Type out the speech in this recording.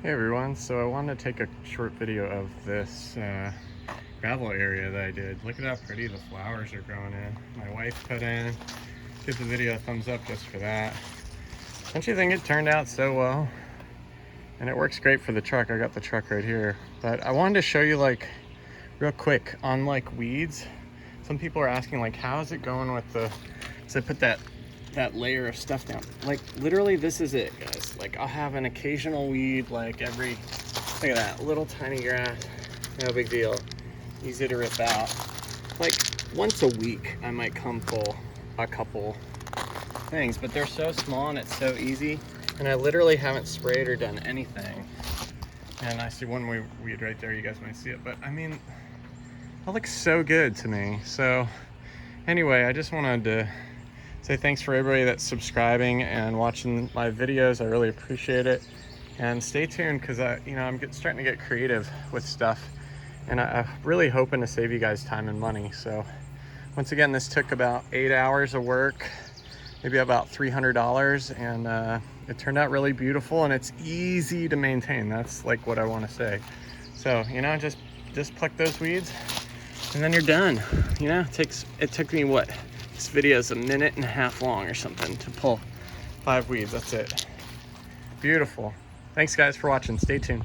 Hey everyone, so I wanted to take a short video of this gravel area that I did. Look at how pretty the flowers are growing in. My wife put in. Give the video a thumbs up just for that. Don't you think it turned out so well? And it works great for the truck. I got the truck right here. But I wanted to show you real quick on weeds. Some people are asking how is it going with the, so I put that layer of stuff down. Literally this is it, guys. I'll have an occasional weed every, look at that, little tiny grass, no big deal, easy to rip out. Once a week I might come pull a couple things, but they're so small and it's so easy, and I literally haven't sprayed or done anything. And I see one weed right there, you guys might see it, but I mean, that looks so good to me. So anyway, I just wanted to say thanks for everybody that's subscribing and watching my videos. I really appreciate it. And stay tuned, because I'm starting to get creative with stuff, and I'm really hoping to save you guys time and money. So once again, this took about 8 hours of work, maybe about $300, and it turned out really beautiful, and it's easy to maintain. That's what I want to say. So just pluck those weeds and then you're done. It took me what, this video is 1.5 minutes long or something to pull 5 weeds. That's it. Beautiful. Thanks guys for watching. Stay tuned.